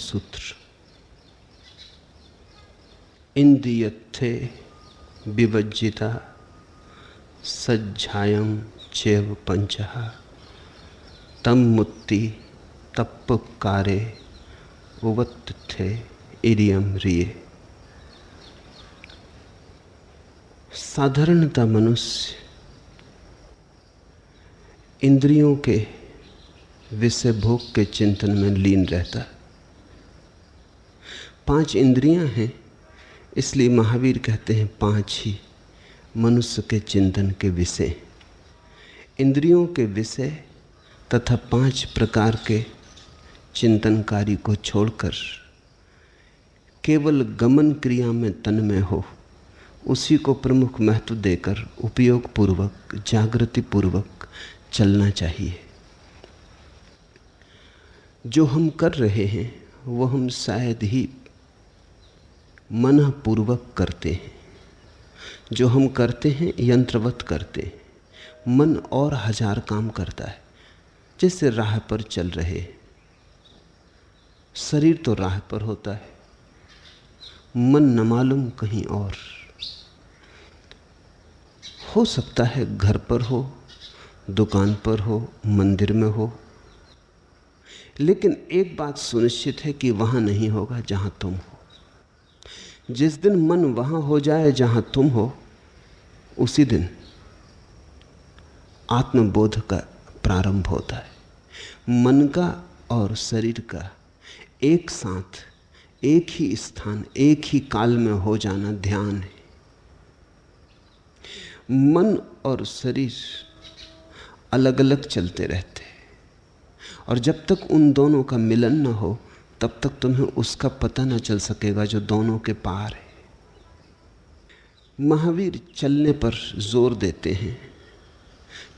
सूत्र। इंद्रियत्थे विवज्जिता सज्जायं चैव पंचः तम मुक्ति तप्पकारे उवत्थे इरियम रिये। साधारणतः मनुष्य इंद्रियों के विषय भोग के चिंतन में लीन रहता है। 5 इंद्रियां हैं, इसलिए महावीर कहते हैं 5 ही मनुष्य के चिंतन के विषय। इंद्रियों के विषय तथा 5 प्रकार के चिंतनकारी को छोड़कर केवल गमन क्रिया में तन्मय हो, उसी को प्रमुख महत्व देकर उपयोग पूर्वक, जागृति पूर्वक चलना चाहिए। जो हम कर रहे हैं वो हम शायद ही मनपूर्वक करते हैं। जो हम करते हैं यंत्रवत करते हैं। मन और 1000 काम करता है। जैसे राह पर चल रहे, शरीर तो राह पर होता है, मन न मालूम कहीं और। हो सकता है घर पर हो, दुकान पर हो, मंदिर में हो, लेकिन एक बात सुनिश्चित है कि वहां नहीं होगा जहां तुम हो। जिस दिन मन वहां हो जाए जहां तुम हो, उसी दिन आत्मबोध का प्रारंभ होता है। मन का और शरीर का एक साथ, एक ही स्थान, एक ही काल में हो जाना ध्यान है। मन और शरीर अलग अलग चलते रहते हैं, और जब तक उन दोनों का मिलन न हो तब तक तुम्हें उसका पता न चल सकेगा जो दोनों के पार है। महावीर चलने पर जोर देते हैं,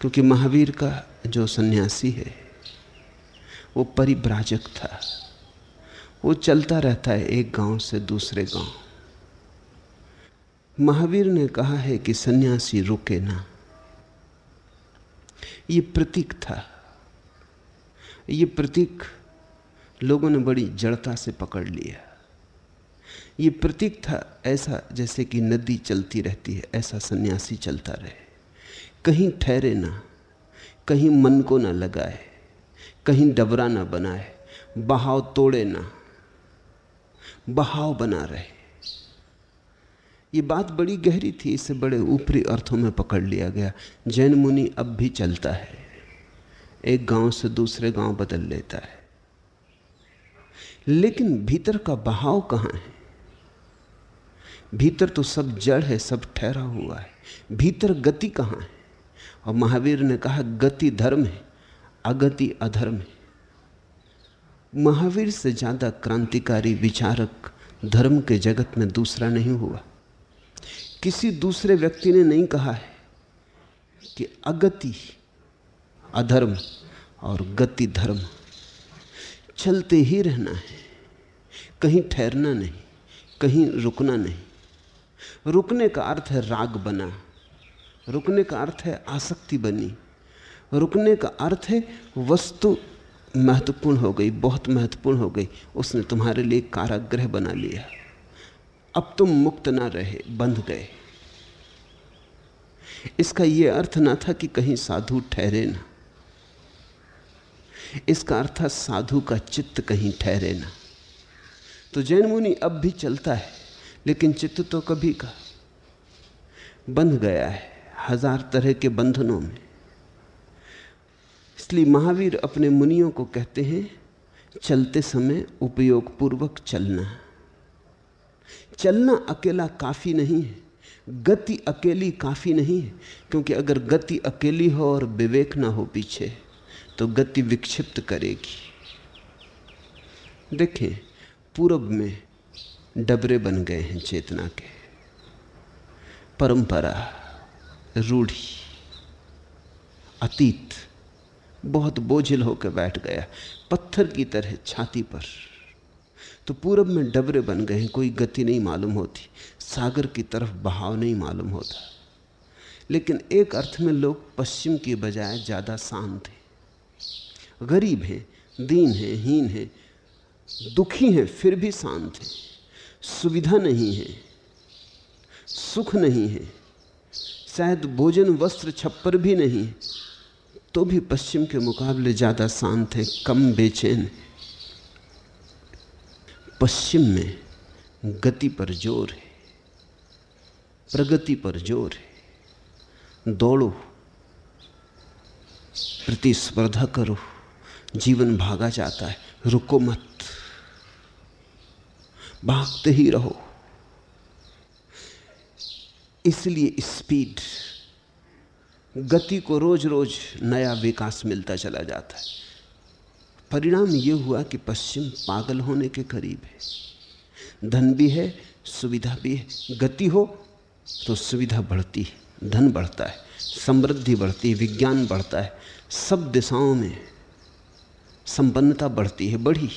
क्योंकि महावीर का जो सन्यासी है वो परिव्राजक था। वो चलता रहता है एक गांव से दूसरे गांव। महावीर ने कहा है कि सन्यासी रुके ना। ये प्रतीक था। ये प्रतीक लोगों ने बड़ी जड़ता से पकड़ लिया। ये प्रतीक था ऐसा जैसे कि नदी चलती रहती है, ऐसा सन्यासी चलता रहे। कहीं ठहरे ना, कहीं मन को ना लगाए, कहीं डबरा ना बनाए, बहाव तोड़े ना, बहाव बना रहे। ये बात बड़ी गहरी थी, इसे बड़े ऊपरी अर्थों में पकड़ लिया गया। जैन मुनि अब भी चलता है, एक गांव से दूसरे गांव बदल लेता है, लेकिन भीतर का बहाव कहाँ है? भीतर तो सब जड़ है, सब ठहरा हुआ है। भीतर गति कहाँ है? और महावीर ने कहा गति धर्म है, अगति अधर्म है। महावीर से ज्यादा क्रांतिकारी विचारक धर्म के जगत में दूसरा नहीं हुआ। किसी दूसरे व्यक्ति ने नहीं कहा है कि अगति अधर्म और गति धर्म। चलते ही रहना है, कहीं ठहरना नहीं, कहीं रुकना नहीं। रुकने का अर्थ है राग बना, रुकने का अर्थ है आसक्ति बनी, रुकने का अर्थ है वस्तु महत्वपूर्ण हो गई, बहुत महत्वपूर्ण हो गई, उसने तुम्हारे लिए कारागृह बना लिया। अब तुम मुक्त ना रहे, बंध गए। इसका यह अर्थ ना था कि कहीं साधु ठहरे ना, इसका अर्थ था साधु का चित्त कहीं ठहरे ना। तो जैन मुनि अब भी चलता है, लेकिन चित्त तो कभी का बंध गया है 1000 तरह के बंधनों में। इसलिए महावीर अपने मुनियों को कहते हैं चलते समय उपयोग पूर्वक चलना। चलना अकेला काफी नहीं है, गति अकेली काफी नहीं है, क्योंकि अगर गति अकेली हो और विवेक ना हो पीछे तो गति विक्षिप्त करेगी। देखें, पूरब में डबरे बन गए हैं चेतना के, परंपरा, रूढ़ी, अतीत बहुत बोझिल होकर बैठ गया पत्थर की तरह छाती पर। तो पूरब में डबरे बन गए हैं, कोई गति नहीं मालूम होती, सागर की तरफ बहाव नहीं मालूम होता। लेकिन एक अर्थ में लोग पश्चिम की बजाय ज़्यादा शांत हैं, गरीब हैं, दीन हैं, हीन हैं, दुखी हैं फिर भी शांत हैं, सुविधा नहीं है, सुख नहीं है, शायद भोजन वस्त्र छप्पर भी नहीं, तो भी पश्चिम के मुकाबले ज़्यादा शांत हैं, कम बेचैन हैं। पश्चिम में गति पर जोर है, प्रगति पर जोर है। दौड़ो, प्रतिस्पर्धा करो, जीवन भागा जाता है, रुको मत, भागते ही रहो। इसलिए स्पीड, गति को रोज रोज नया विकास मिलता चला जाता है। परिणाम यह हुआ कि पश्चिम पागल होने के करीब है। धन भी है, सुविधा भी है। गति हो तो सुविधा बढ़ती है, धन बढ़ता है, समृद्धि बढ़ती है, विज्ञान बढ़ता है, सब दिशाओं में संपन्नता बढ़ती है, बढ़ी।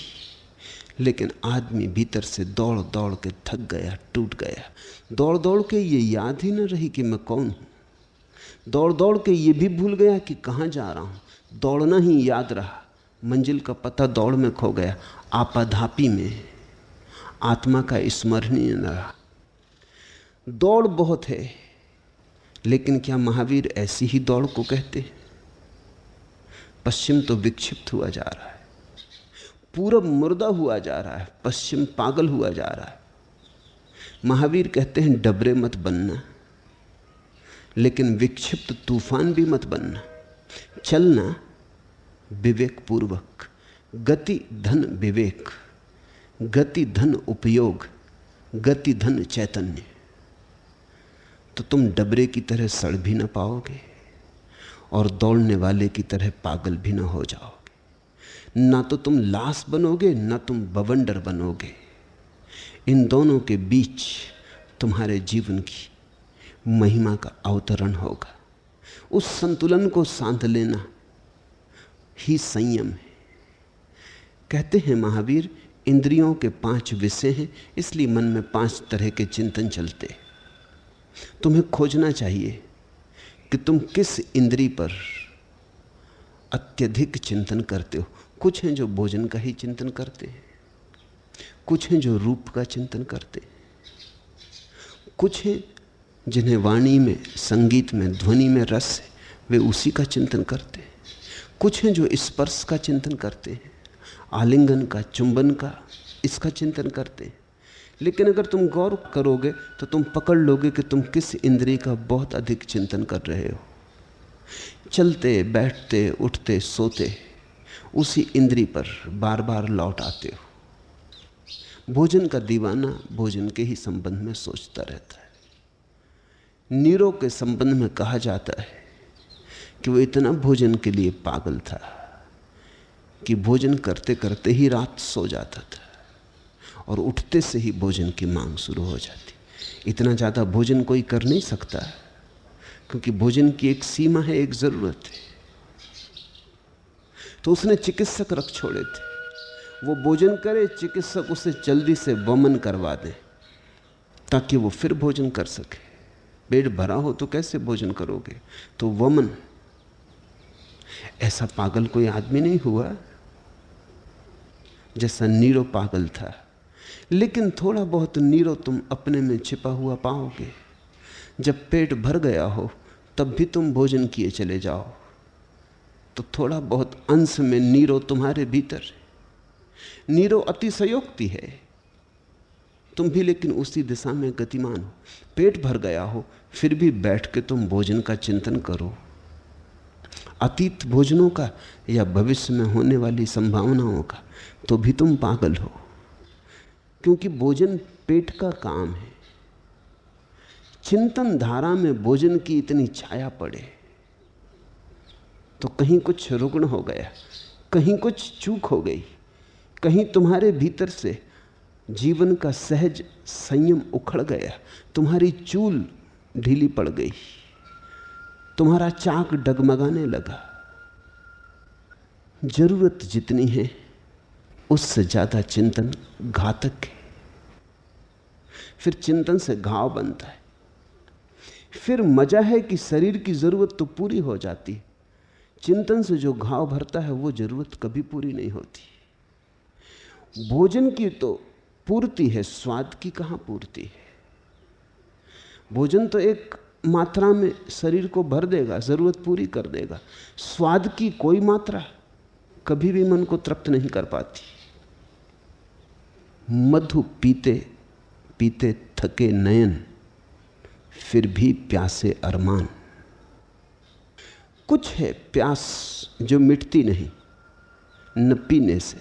लेकिन आदमी भीतर से दौड़ दौड़ के थक गया, टूट गया। दौड़ दौड़ के ये याद ही न रही कि मैं कौन हूँ। दौड़ दौड़ के ये भी भूल गया कि कहाँ जा रहा हूँ। दौड़ना ही याद रहा, मंजिल का पता दौड़ में खो गया। आपाधापी में आत्मा का स्मरण ही न रहा। दौड़ बहुत है, लेकिन क्या महावीर ऐसी ही दौड़ को कहते हैं? पश्चिम तो विक्षिप्त हुआ जा रहा है, पूरब मुर्दा हुआ जा रहा है, पश्चिम पागल हुआ जा रहा है। महावीर कहते हैं डबरे मत बनना, लेकिन विक्षिप्त तूफान भी मत बनना। चलना विवेक पूर्वक, गति धन विवेक, गति धन उपयोग, गति धन चैतन्य। तो तुम डबरे की तरह सड़ भी ना पाओगे और दौड़ने वाले की तरह पागल भी ना हो जाओगे। ना तो तुम लाश बनोगे, ना तुम बवंडर बनोगे। इन दोनों के बीच तुम्हारे जीवन की महिमा का अवतरण होगा। उस संतुलन को साध लेना ही संयम है। कहते हैं महावीर, इंद्रियों के 5 विषय हैं, इसलिए मन में 5 तरह के चिंतन चलते हैं। तुम्हें खोजना चाहिए कि तुम किस इंद्री पर अत्यधिक चिंतन करते हो। कुछ हैं जो भोजन का ही चिंतन करते हैं, कुछ हैं जो रूप का चिंतन करते हैं, कुछ हैं जिन्हें वाणी में, संगीत में, ध्वनि में रस है, वे उसी का चिंतन करते हैं। कुछ हैं जो स्पर्श का चिंतन करते हैं, आलिंगन का, चुंबन का, इसका चिंतन करते हैं। लेकिन अगर तुम गौर करोगे तो तुम पकड़ लोगे कि तुम किस इंद्रिय का बहुत अधिक चिंतन कर रहे हो। चलते बैठते उठते सोते उसी इंद्रिय पर बार बार लौट आते हो। भोजन का दीवाना भोजन के ही संबंध में सोचता रहता है। नीरो के संबंध में कहा जाता है कि वो इतना भोजन के लिए पागल था कि भोजन करते करते ही रात सो जाता था और उठते से ही भोजन की मांग शुरू हो जाती। इतना ज़्यादा भोजन कोई कर नहीं सकता, क्योंकि भोजन की एक सीमा है, एक ज़रूरत है। तो उसने चिकित्सक रख छोड़े थे। वो भोजन करे, चिकित्सक उसे जल्दी से वमन करवा दे ताकि वो फिर भोजन कर सके। पेट भरा हो तो कैसे भोजन करोगे? तो वमन। ऐसा पागल कोई आदमी नहीं हुआ जैसा नीरो पागल था। लेकिन थोड़ा बहुत नीरो तुम अपने में छिपा हुआ पाओगे। जब पेट भर गया हो तब भी तुम भोजन किए चले जाओ, तो थोड़ा बहुत अंश में नीरो तुम्हारे भीतर है। नीरो अतिशयोक्ति है, तुम भी लेकिन उसी दिशा में गतिमान हो। पेट भर गया हो फिर भी बैठ के तुम भोजन का चिंतन करो, अतीत भोजनों का या भविष्य में होने वाली संभावनाओं का, तो भी तुम पागल हो। क्योंकि भोजन पेट का काम है। चिंतन धारा में भोजन की इतनी छाया पड़े तो कहीं कुछ रुग्ण हो गया, कहीं कुछ चूक हो गई, कहीं तुम्हारे भीतर से जीवन का सहज संयम उखड़ गया, तुम्हारी चूल ढीली पड़ गई, तुम्हारा चाक डगमगाने लगा। जरूरत जितनी है उससे ज्यादा चिंतन घातक है। फिर चिंतन से घाव बनता है। फिर मजा है कि शरीर की जरूरत तो पूरी हो जाती है, चिंतन से जो घाव भरता है वो जरूरत कभी पूरी नहीं होती। भोजन की तो पूर्ति है, स्वाद की कहाँ पूर्ति है। भोजन तो एक मात्रा में शरीर को भर देगा, जरूरत पूरी कर देगा। स्वाद की कोई मात्रा कभी भी मन को तृप्त नहीं कर पाती। मधु पीते पीते थके नयन, फिर भी प्यासे अरमान। कुछ है प्यास जो मिटती नहीं, न पीने से,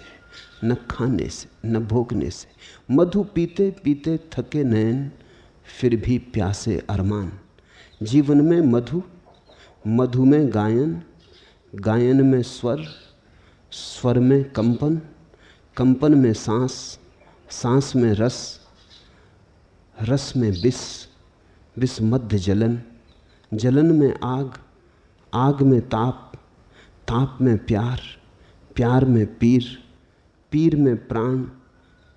न खाने से, न भोगने से। मधु पीते पीते थके नयन, फिर भी प्यासे अरमान। जीवन में मधु, मधु में गायन, गायन में स्वर, स्वर में कंपन, कंपन में सांस, सांस में रस, रस में विष, विष मध्य जलन, जलन में आग, आग में ताप, ताप में प्यार, प्यार में पीर, पीर में प्राण,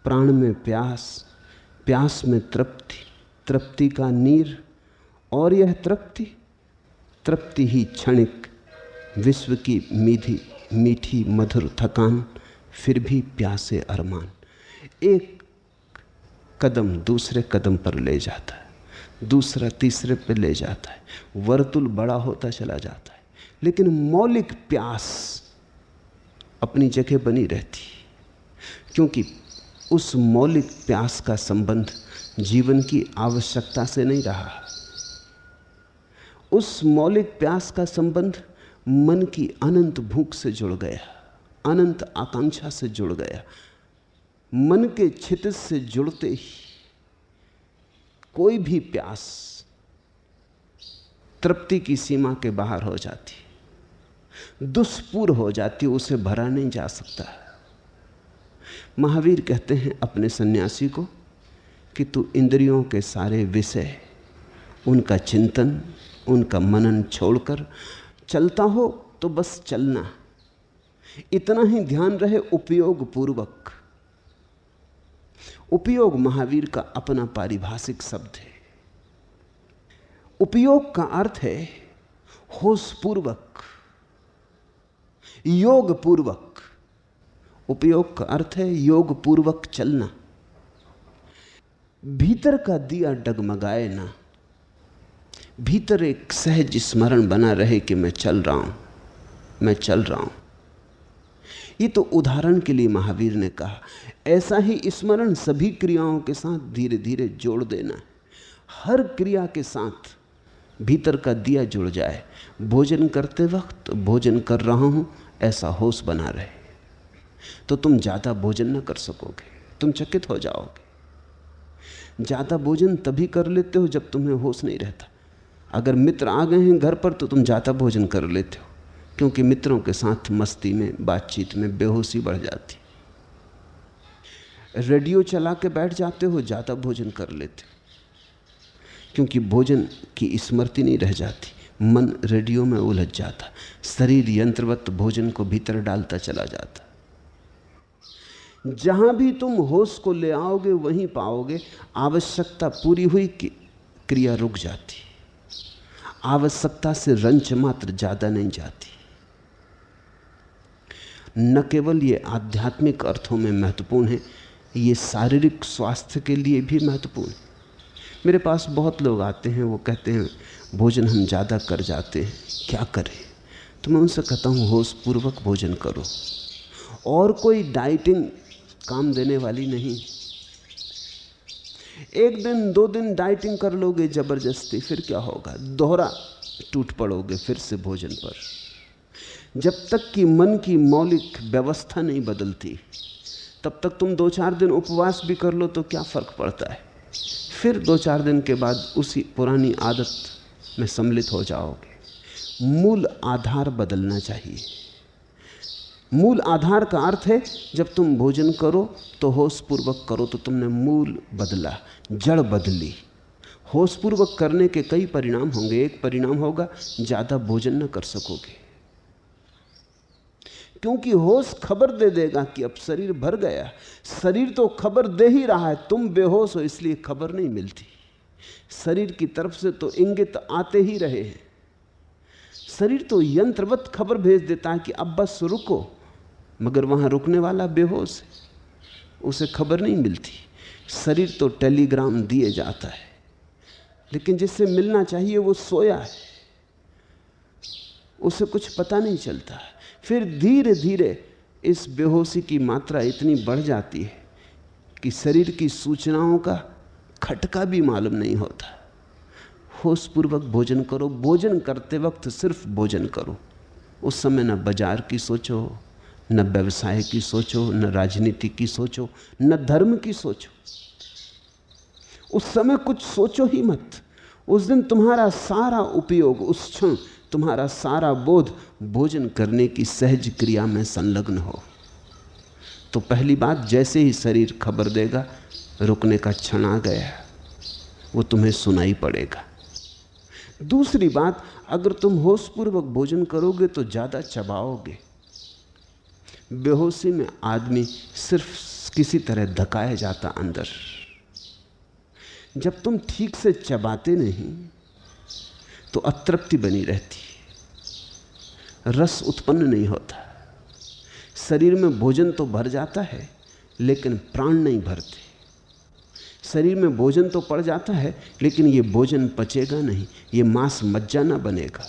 प्राण में प्यास, प्यास में तृप्ति, तृप्ति का नीर। और यह तृप्ति, तृप्ति ही क्षणिक, विश्व की मीठी मीठी मधुर थकान, फिर भी प्यासे अरमान। एक कदम दूसरे कदम पर ले जाता है, दूसरा तीसरे पर ले जाता है, वर्तुल बड़ा होता चला जाता है, लेकिन मौलिक प्यास अपनी जगह बनी रहती, क्योंकि उस मौलिक प्यास का संबंध जीवन की आवश्यकता से नहीं रहा। उस मौलिक प्यास का संबंध मन की अनंत भूख से जुड़ गया, अनंत आकांक्षा से जुड़ गया। मन के क्षितिज से जुड़ते ही कोई भी प्यास तृप्ति की सीमा के बाहर हो जाती, दुष्पूर हो जाती, उसे भरा नहीं जा सकता। महावीर कहते हैं अपने सन्यासी को कि तू इंद्रियों के सारे विषय, उनका चिंतन, उनका मनन छोड़कर चलता हो तो बस चलना, इतना ही ध्यान रहे उपयोग पूर्वक। उपयोग महावीर का अपना पारिभाषिक शब्द है। उपयोग का अर्थ है होश पूर्वक, योग पूर्वक। उपयोग का अर्थ है योग पूर्वक चलना। भीतर का दिया डगमगाए ना, भीतर एक सहज स्मरण बना रहे कि मैं चल रहा हूं, मैं चल रहा हूं। ये तो उदाहरण के लिए महावीर ने कहा। ऐसा ही स्मरण सभी क्रियाओं के साथ धीरे धीरे जोड़ देना है। हर क्रिया के साथ भीतर का दिया जुड़ जाए। भोजन करते वक्त भोजन कर रहा हूं ऐसा होश बना रहे, तो तुम ज़्यादा भोजन न कर सकोगे, तुम चकित हो जाओगे। ज़्यादा भोजन तभी कर लेते हो जब तुम्हें होश नहीं रहता। अगर मित्र आ गए हैं घर पर तो तुम ज़्यादा भोजन कर लेते हो, क्योंकि मित्रों के साथ मस्ती में, बातचीत में बेहोशी बढ़ जाती। रेडियो चला के बैठ जाते हो, ज़्यादा भोजन कर लेते हो, क्योंकि भोजन की स्मृति नहीं रह जाती, मन रेडियो में उलझ जाता, शरीर यंत्रवत भोजन को भीतर डालता चला जाता। जहां भी तुम होश को ले आओगे वहीं पाओगे आवश्यकता पूरी हुई कि क्रिया रुक जाती, आवश्यकता से रंच मात्र ज्यादा नहीं जाती। न केवल ये आध्यात्मिक अर्थों में महत्वपूर्ण है, ये शारीरिक स्वास्थ्य के लिए भी महत्वपूर्ण है। मेरे पास बहुत लोग आते हैं, वो कहते हैं भोजन हम ज़्यादा कर जाते हैं, क्या करें? तो मैं उनसे कहता हूँ होश पूर्वक भोजन करो। और कोई डाइटिंग काम देने वाली नहीं। एक दिन दो दिन डाइटिंग कर लोगे जबरदस्ती, फिर क्या होगा? दोहरा टूट पड़ोगे फिर से भोजन पर। जब तक कि मन की मौलिक व्यवस्था नहीं बदलती तब तक तुम 2-4 दिन उपवास भी कर लो तो क्या फर्क पड़ता है? फिर 2-4 दिन के बाद उसी पुरानी आदत में सम्मिलित हो जाओगे। मूल आधार बदलना चाहिए। मूल आधार का अर्थ है जब तुम भोजन करो तो होश पूर्वक करो, तो तुमने मूल बदला, जड़ बदली। होश पूर्वक करने के कई परिणाम होंगे। एक परिणाम होगा ज़्यादा भोजन न कर सकोगे, क्योंकि होश खबर दे देगा कि अब शरीर भर गया। शरीर तो खबर दे ही रहा है, तुम बेहोश हो इसलिए खबर नहीं मिलती। शरीर की तरफ से तो इंगित आते ही रहे हैं। शरीर तो यंत्रवत खबर भेज देता है कि अब बस रुको, मगर वहां रुकने वाला बेहोश है। उसे खबर नहीं मिलती। शरीर तो टेलीग्राम दिए जाता है, लेकिन जिससे मिलना चाहिए वो सोया है, उसे कुछ पता नहीं चलता। फिर धीरे धीरे इस बेहोशी की मात्रा इतनी बढ़ जाती है कि शरीर की सूचनाओं का खटका भी मालूम नहीं होता। होशपूर्वक भोजन करो। भोजन करते वक्त सिर्फ भोजन करो। उस समय न बाजार की सोचो, न व्यवसाय की सोचो, न राजनीति की सोचो, न धर्म की सोचो। उस समय कुछ सोचो ही मत। उस दिन तुम्हारा सारा उपयोग, उस क्षण तुम्हारा सारा बोध भोजन करने की सहज क्रिया में संलग्न हो। तो पहली बात, जैसे ही शरीर खबर देगा रुकने का क्षण आ गया, वो तुम्हें सुनाई पड़ेगा। दूसरी बात, अगर तुम होशपूर्वक भोजन करोगे तो ज़्यादा चबाओगे। बेहोशी में आदमी सिर्फ किसी तरह धकाया जाता अंदर। जब तुम ठीक से चबाते नहीं तो अतृप्ति बनी रहती, रस उत्पन्न नहीं होता। शरीर में भोजन तो भर जाता है लेकिन प्राण नहीं भरते। शरीर में भोजन तो पड़ जाता है लेकिन ये भोजन पचेगा नहीं, ये मांस मज्जा ना बनेगा।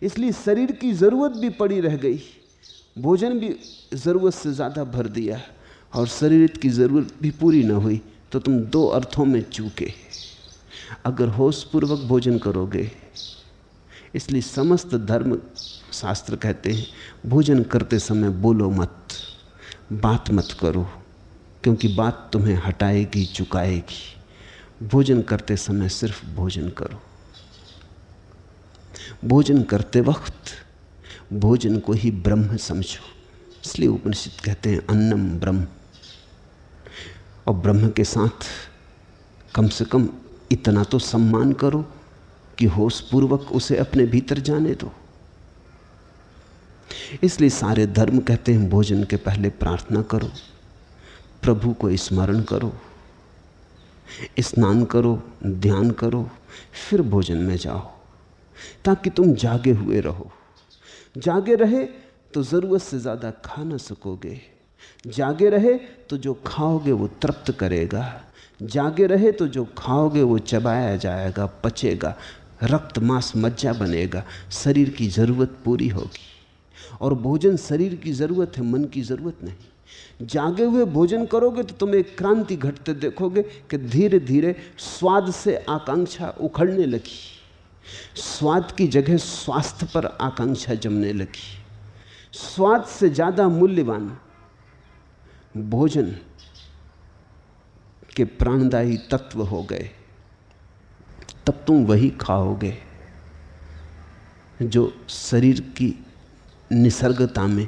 इसलिए शरीर की ज़रूरत भी पड़ी रह गई, भोजन भी ज़रूरत से ज़्यादा भर दिया और शरीर की ज़रूरत भी पूरी ना हुई, तो तुम दो अर्थों में चूके। अगर होशपूर्वक भोजन करोगे, इसलिए समस्त धर्म शास्त्र कहते हैं भोजन करते समय बोलो मत, बात मत करो, क्योंकि बात तुम्हें हटाएगी, चुकाएगी। भोजन करते समय सिर्फ भोजन करो। भोजन करते वक्त भोजन को ही ब्रह्म समझो। इसलिए उपनिषद कहते हैं अन्नम ब्रह्म। और ब्रह्म के साथ कम से कम इतना तो सम्मान करो कि होशपूर्वक उसे अपने भीतर जाने दो। इसलिए सारे धर्म कहते हैं भोजन के पहले प्रार्थना करो, प्रभु को स्मरण करो, स्नान करो, ध्यान करो, फिर भोजन में जाओ, ताकि तुम जागे हुए रहो। जागे रहे तो ज़रूरत से ज़्यादा खा न सकोगे। जागे रहे तो जो खाओगे वो तृप्त करेगा। जागे रहे तो जो खाओगे वो चबाया जाएगा, पचेगा, रक्त मांस मज्जा बनेगा, शरीर की ज़रूरत पूरी होगी। और भोजन शरीर की ज़रूरत है, मन की ज़रूरत नहीं। जागे हुए भोजन करोगे तो तुम एक क्रांति घटते देखोगे कि धीरे धीरे स्वाद से आकांक्षा उखड़ने लगी। स्वाद की जगह स्वास्थ्य पर आकांक्षा जमने लगी। स्वाद से ज़्यादा मूल्यवान भोजन के प्राणदायी तत्व हो गए। तब तुम वही खाओगे जो शरीर की निसर्गता में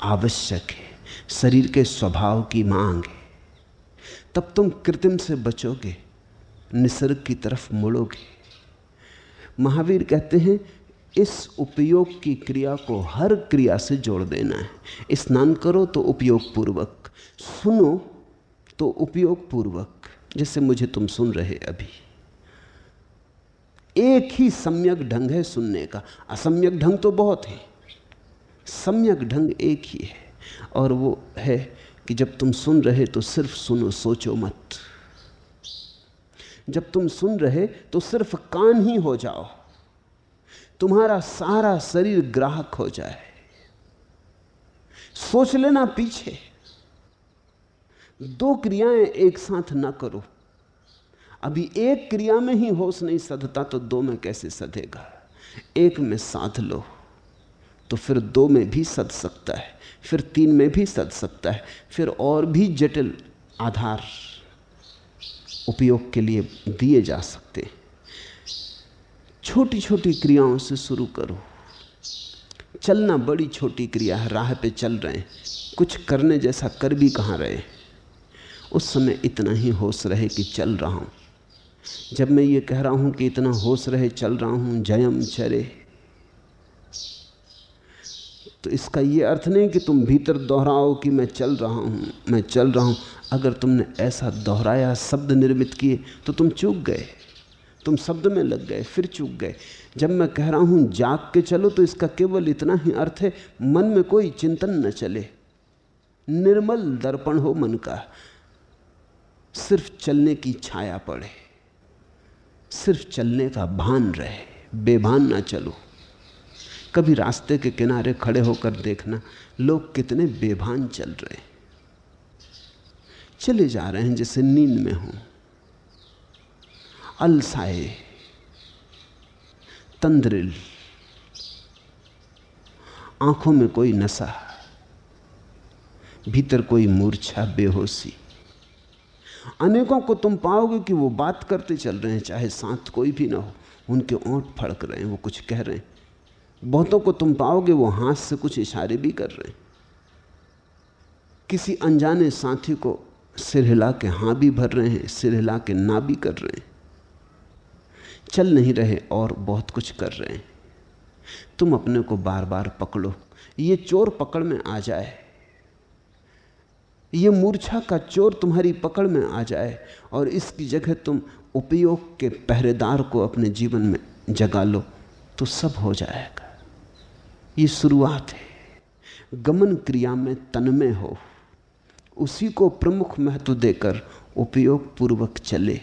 आवश्यक है, शरीर के स्वभाव की मांग है। तब तुम कृत्रिम से बचोगे, निसर्ग की तरफ मुड़ोगे। महावीर कहते हैं इस उपयोग की क्रिया को हर क्रिया से जोड़ देना है। स्नान करो तो उपयोग पूर्वक, सुनो तो उपयोग पूर्वक। जैसे मुझे तुम सुन रहे अभी, एक ही सम्यक ढंग है सुनने का। असम्यक ढंग तो बहुत है, सम्यक ढंग एक ही है, और वो है कि जब तुम सुन रहे तो सिर्फ सुनो, सोचो मत। जब तुम सुन रहे तो सिर्फ कान ही हो जाओ, तुम्हारा सारा शरीर ग्राहक हो जाए। सोच लेना पीछे। दो क्रियाएं एक साथ ना करो। अभी एक क्रिया में ही होश नहीं सधता तो दो में कैसे सधेगा। एक में साध लो तो फिर दो में भी सध सकता है, फिर तीन में भी सध सकता है, फिर और भी जटिल आधार उपयोग के लिए दिए जा सकते हैं। छोटी छोटी क्रियाओं से शुरू करो। चलना बड़ी छोटी क्रिया है, राह पे चल रहे हैं, कुछ करने जैसा कर भी कहाँ रहे। उस समय इतना ही होश रहे कि चल रहा हूँ। जब मैं ये कह रहा हूँ कि इतना होश रहे चल रहा हूँ, जयम चरे, तो इसका ये अर्थ नहीं कि तुम भीतर दोहराओ कि मैं चल रहा हूँ, मैं चल रहा हूँ। अगर तुमने ऐसा दोहराया, शब्द निर्मित किए, तो तुम चूक गए, तुम शब्द में लग गए, फिर चूक गए। जब मैं कह रहा हूँ जाग के चलो, तो इसका केवल इतना ही अर्थ है मन में कोई चिंतन न चले, निर्मल दर्पण हो मन का, सिर्फ चलने की छाया पड़े, सिर्फ चलने का भान रहे, बेभान ना चलो। कभी रास्ते के किनारे खड़े होकर देखना लोग कितने बेभान चल रहे हैं, चले जा रहे हैं जैसे नींद में हों, अलसाए, तंद्रिल, आंखों में कोई नशा, भीतर कोई मूर्छा, बेहोशी। अनेकों को तुम पाओगे कि वो बात करते चल रहे हैं, चाहे साथ कोई भी ना हो, उनके ओंठ फड़क रहे हैं, वो कुछ कह रहे हैं। बहुतों को तुम पाओगे वो हाथ से कुछ इशारे भी कर रहे हैं। किसी अनजाने साथी को सिर हिला के हाँ भी भर रहे हैं, सिर हिला के ना भी कर रहे हैं। चल नहीं रहे और बहुत कुछ कर रहे हैं। तुम अपने को बार बार पकड़ो, ये चोर पकड़ में आ जाए, ये मूर्छा का चोर तुम्हारी पकड़ में आ जाए और इसकी जगह तुम उपयोग के पहरेदार को अपने जीवन में जगा लो तो सब हो जाएगा। ये शुरुआत है। गमन क्रिया में तन्मय हो, उसी को प्रमुख महत्व देकर उपयोग पूर्वक चले।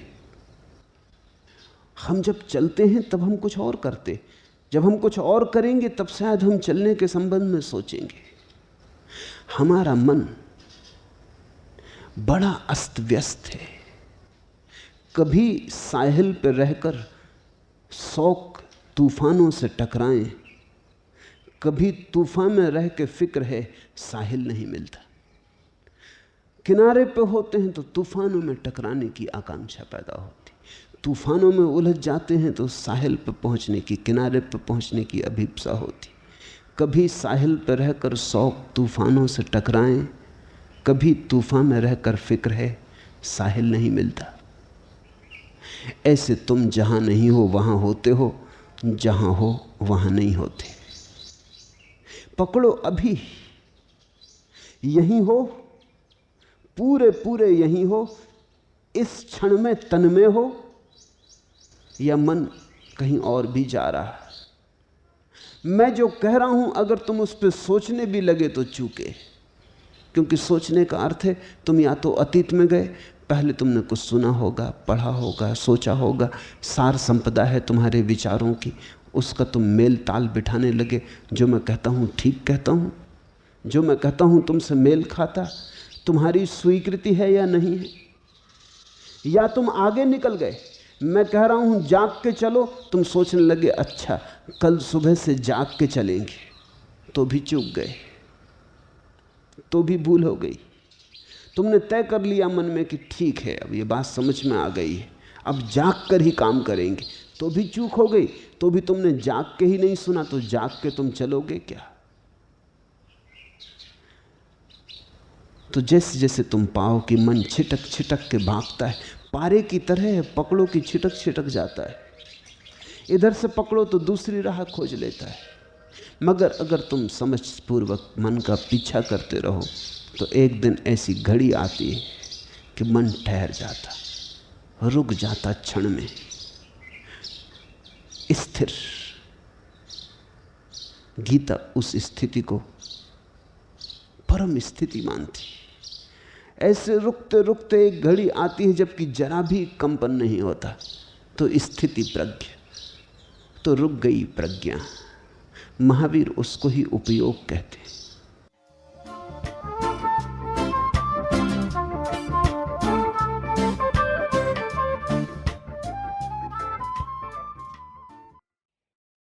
हम जब चलते हैं तब हम कुछ और करते, जब हम कुछ और करेंगे तब शायद हम चलने के संबंध में सोचेंगे। हमारा मन बड़ा अस्त व्यस्त है। कभी साहिल पर रहकर शौक तूफानों से टकराएं, कभी तूफान में रह के फिक्र है साहिल नहीं मिलता। किनारे पे होते हैं तो तूफानों में टकराने की आकांक्षा पैदा होती, तूफानों में उलझ जाते हैं तो साहिल पे पहुंचने की, किनारे पे पहुंचने की अभिप्सा होती। कभी साहिल पर रहकर शौक तूफानों से टकराएं, कभी तूफान में रहकर फिक्र है साहिल नहीं मिलता। ऐसे तुम जहां नहीं हो वहां होते हो, जहां हो वहां नहीं होते। पकड़ो अभी, यहीं हो, पूरे पूरे यहीं हो, इस क्षण में तन में हो या मन कहीं और भी जा रहा है। मैं जो कह रहा हूं अगर तुम उस पर सोचने भी लगे तो चूके, क्योंकि सोचने का अर्थ है तुम या तो अतीत में गए, पहले तुमने कुछ सुना होगा, पढ़ा होगा, सोचा होगा, सार संपदा है तुम्हारे विचारों की, उसका तुम मेल ताल बिठाने लगे। जो मैं कहता हूं ठीक कहता हूं, जो मैं कहता हूं तुमसे मेल खाता, तुम्हारी स्वीकृति है या नहीं है। या तुम आगे निकल गए, मैं कह रहा हूं जाग के चलो, तुम सोचने लगे अच्छा कल सुबह से जाग के चलेंगे, तो भी चूक गए, तो भी भूल हो गई। तुमने तय कर लिया मन में कि ठीक है अब ये बात समझ में आ गई है, अब जाग कर ही काम करेंगे, तो भी चूक हो गई। तो भी तुमने जाग के ही नहीं सुना, तो जाग के तुम चलोगे क्या। तो जैसे जैसे तुम पाओ कि मन छिटक छिटक के भागता है, पारे की तरह पकड़ो कि छिटक छिटक जाता है, इधर से पकड़ो तो दूसरी राह खोज लेता है। मगर अगर तुम समझपूर्वक मन का पीछा करते रहो तो एक दिन ऐसी घड़ी आती है कि मन ठहर जाता, रुक जाता क्षण में, स्थिर। गीता उस स्थिति को परम स्थिति मानती। ऐसे रुकते रुकते एक घड़ी आती है जबकि जरा भी कंपन नहीं होता, तो स्थिति प्रज्ञा, तो रुक गई प्रज्ञा। महावीर उसको ही उपयोग कहते।